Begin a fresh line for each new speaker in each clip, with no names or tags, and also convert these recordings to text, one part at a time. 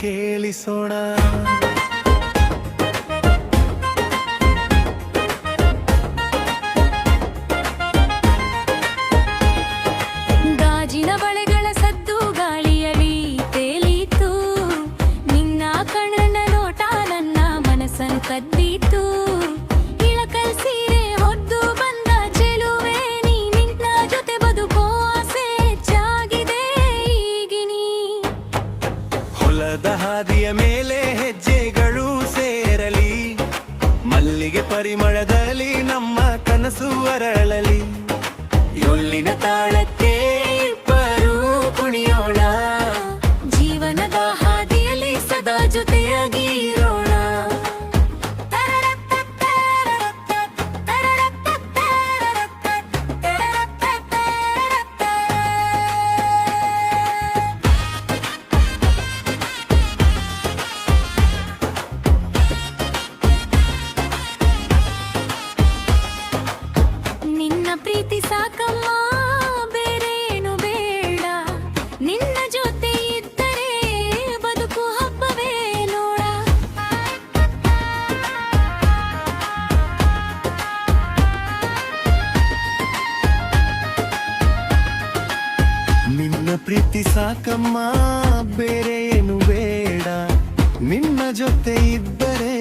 ಕೇಳಿಸೋಣ.
ಗಾಜಿನ ಬಳೆಗಳ ಸದ್ದು ಗಾಳಿಯಲ್ಲಿ ತೇಲಿತು, ನಿನ್ನ ಕಣ್ಣನ ನೋಟ ನನ್ನ ಮನಸ್ಸನ್ನು ಕದ್ದಿತು. ಇಳಕಲ್ ಸೀರೆ ಹೊದ್ದು ಬಂದ ಚೆಲುವೆ ನೀ, ನಿನ್ನ ಜೊತೆ ಬದುಕೋ ಆಸೆ ಹೆಚ್ಚಾಗಿದೆ ಈಗಿನಿ.
ಹೊಲದ ಹಾದಿಯ ಮೇಲೆ ಹೆಜ್ಜೆಗಳು ಸೇರಲಿ, ಮಲ್ಲಿಗೆ ಪರಿಮಳದಲ್ಲಿ ನಮ್ಮ ಕನಸು ಅರಳಲಿ. ಯೊಲ್ಲಿನ ತಾಳಕ್ಕೆ ಇಬ್ಬರು ಕುಣಿಯೋಣ,
ಜೀವನದ ಹಾದಿಯಲ್ಲಿ ಸದಾ ಜೊತೆಯಾಗಿ ಇರೋಣ. ನಿನ್ನ ಪ್ರೀತಿ ಸಾಕಮ್ಮ, ಬೇರೇನು ಬೇಡ. ನಿನ್ನ ಜೊತೆ ಇದ್ದರೆ ಬದುಕು ಹಬ್ಬವೇ ನೋಡ.
ನಿನ್ನ ಪ್ರೀತಿ ಸಾಕಮ್ಮ, ಬೇರೆ ಏನು ಬೇಡ. ನಿನ್ನ ಜೊತೆ ಇದ್ದರೆ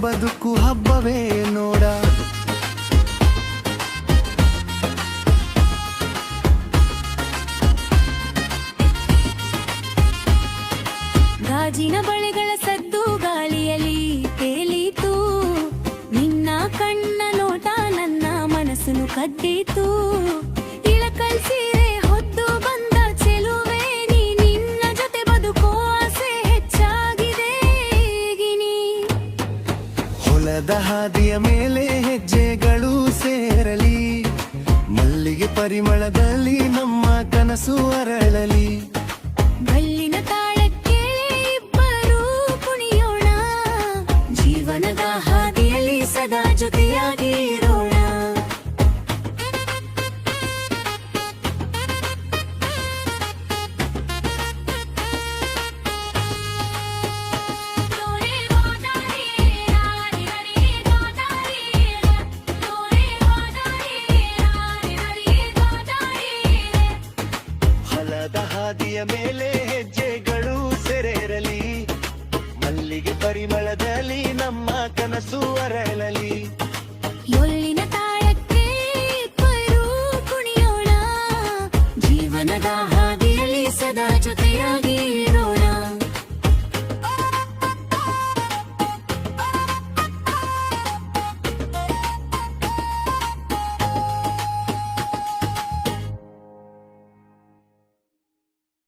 ಬದುಕು ಹಬ್ಬವೇ ನೋಡ.
ಗಾಜಿನ ಬಳೆಗಳ ಸದ್ದು ಗಾಳಿಯಲ್ಲಿ ತೇಲಿತು, ನಿನ್ನ ಕಣ್ಣ ನೋಟ ನನ್ನ ಮನಸ್ಸನ್ನು ಕದ್ದಿತು. ಇಳಕಲ್ ಸೀರೆ ಹೊದ್ದು ಬಂದ ಚೆಲುವೆ ನೀ, ನಿನ್ನ ಜೊತೆ ಬದುಕೋ ಆಸೆ ಹೆಚ್ಚಾಗಿದೆ ಈಗಿನಿ.
ಹೊಲದ ಹಾದಿಯ ಮೇಲೆ ಹೆಜ್ಜೆಗಳು ಸೇರಲಿ, ಮಲ್ಲಿಗೆ ಪರಿಮಳದಲ್ಲಿ ನಮ್ಮ ಕನಸು ಅರಳಲಿ.
ಗಲ್ಲಿನ ತಾಳಕ್ಕೆ ಇಬ್ಬರು ಕುಣಿಯೋಣ, ಜೀವನದ ಹಾದಿಯಲ್ಲಿ ಸದಾ ಜೊತೆಯಾಗಿ ಇರೋಣ.
ಹೊಲದ ಹಾದಿಯ ಮೇಲೆ ಹೆಜ್ಜೆಗಳು ಸೆರೆರಲಿ, ಮಲ್ಲಿಗೆ ಪರಿಮಳದಲ್ಲಿ ನಮ್ಮ ಕನಸು ಅರಳಲಿ.